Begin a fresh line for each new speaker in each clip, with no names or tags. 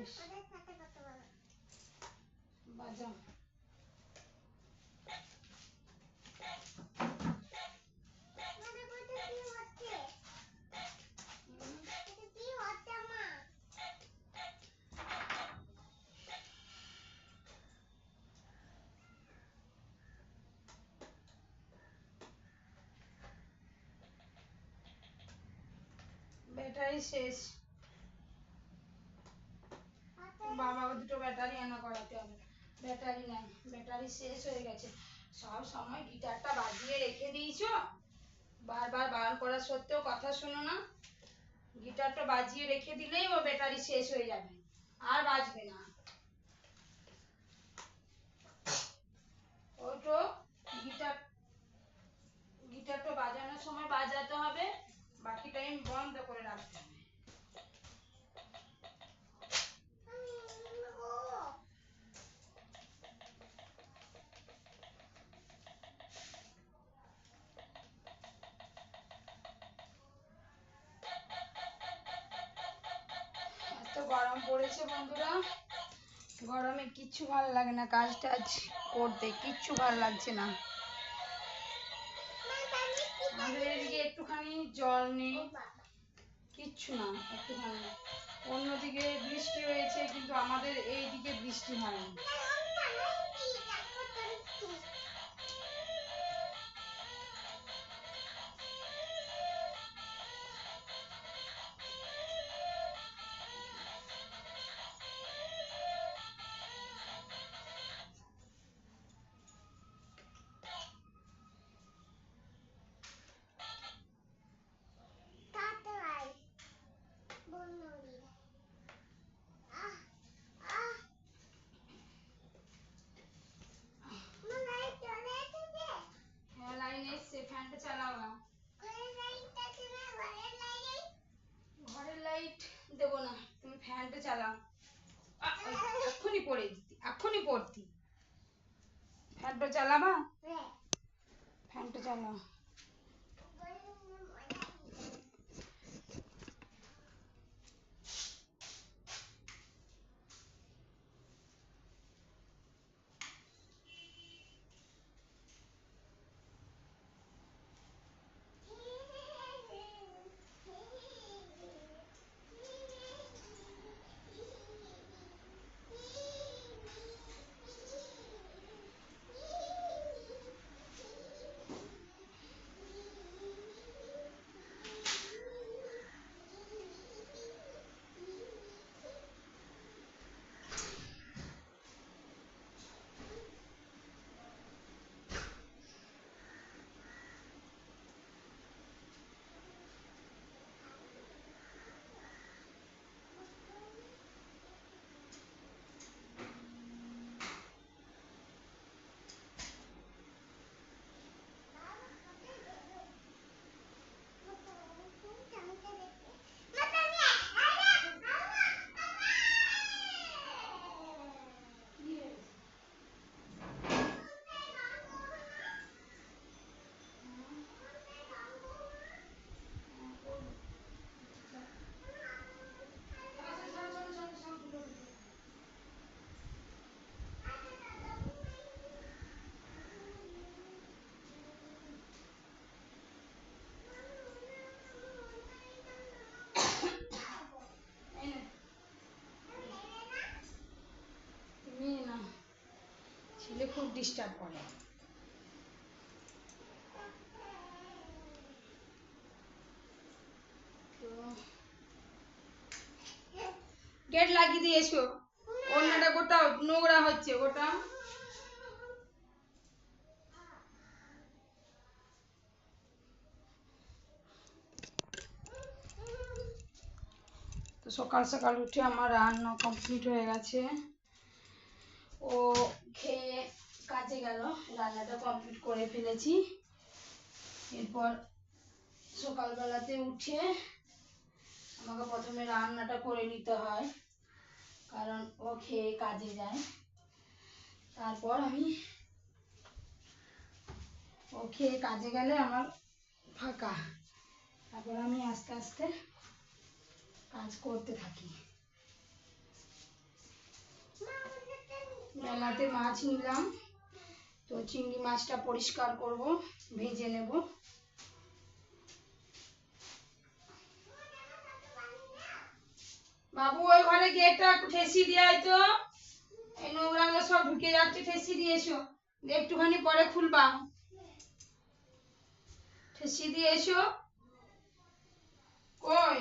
শেষ। বাজাও। ব্যাটারি শেষ। বাবা দুটো ব্যাটারি আনা করাতে হবে। ব্যাটারি নাই, ব্যাটারি শেষ হয়ে গেছে। সব সময় গিটারটা বাজিয়ে রেখে দিয়েছো, বারবার বারণ করা সত্ত্বেও কথা শোনো না। গিটারটা বাজিয়ে রেখে দিলেই ও ব্যাটারি শেষ হয়ে যাবে, আর বাজবে না। ওটো গিটারটা বাজানোর সময় বাজাতে হবে, বাকি টাইম বন্ধ করে রাখতে হবে। এত গরম পড়েছে বন্ধুরা, গরমে কিচ্ছু ভালো লাগে না, কাজ টাজ করতে কিচ্ছু ভালো লাগছে না। আমাদের এদিকে একটুখানি জল নেই, কিচ্ছু না, একটুখানি। অন্যদিকে বৃষ্টি হয়েছে, কিন্তু আমাদের এইদিকে বৃষ্টি হয়নি। ফ্যানটা চালাও না। ঘরের লাইট দেবো না, তুমি ফ্যানটা চালাও। এক্ষুনি পড়ে দিতি, এক্ষুনি পড়তি। ফ্যানটা চালাবা? ফ্যানটা চালাও। ছেলে খুব ডিস্টার্ব করে। গেট লাগিয়ে দিয়ে এসো, অন্যটা গোটা নোংরা হচ্ছে গোটা। তো সকাল সকাল উঠে আমার রান্না কমপ্লিট হয়ে গেছে। ও খেয়ে কাজে গেল, রান্নাটা কমপ্লিট করে ফেলেছি। এরপর সকালবেলাতে উঠে আমাকে প্রথমে রান্নাটা করে নিতে হয়, কারণ ও খেয়ে কাজে যায়। তারপর ও খেয়ে কাজে গেলে আমার ফাঁকা, তারপর আমি আস্তে আস্তে কাজ করতে থাকি। মেলাতে মাছ নিলাম, তো চিংড়ি মাছটা পরিষ্কার করব, ভেজে নেব। বাবু ওই ঘরে গেটটা একটু ঠেসি দিয়ে আয় তো, এই নোংরাগুলো সব ঢুকে যাচ্ছে, ঠেসি দিয়ে এসো, একটুখানি পরে খুলবা, ঠেসি দিয়ে এসো। কই?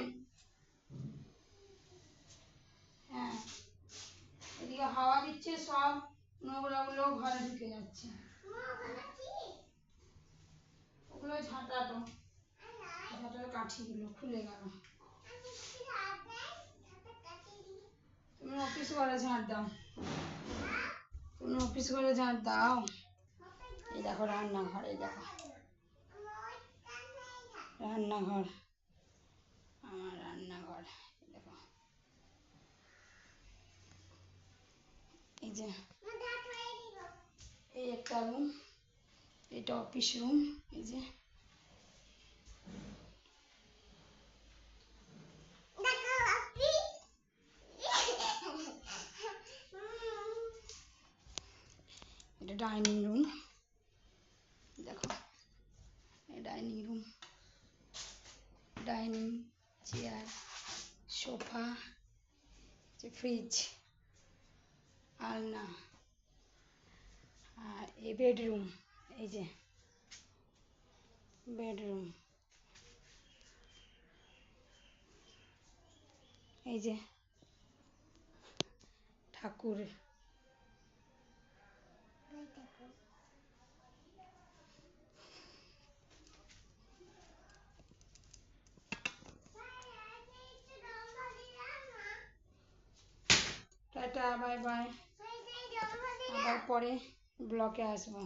হ্যাঁ, এদিকে হাওয়া দিচ্ছে, সব নোংরাগুলো ঘরে ঢুকে যাচ্ছে। ওগুলো ঝাঁটাটো, ঝাঁটার কাঠিগুলো খুলে গেল। তুমি অফিস ঘরে ঝাঁট দাও, তুমি অফিস ঘরে ঝাঁট দাও। এই দেখো রান্নাঘর, এই দেখো রান্নাঘর, আমার রান্নাঘর, এই দেখো, এই যে এই একটা রুম, এটা অফিস রুম, এই যে এটা ডাইনিং রুম, দেখো dining room, dining chair, sofa, fridge, আলনা, আর এই বেডরুম, এই যে বেডরুম, এই যে ঠাকুর, টাটা বাই বাই, আবার পরে ব্লকে আসবো।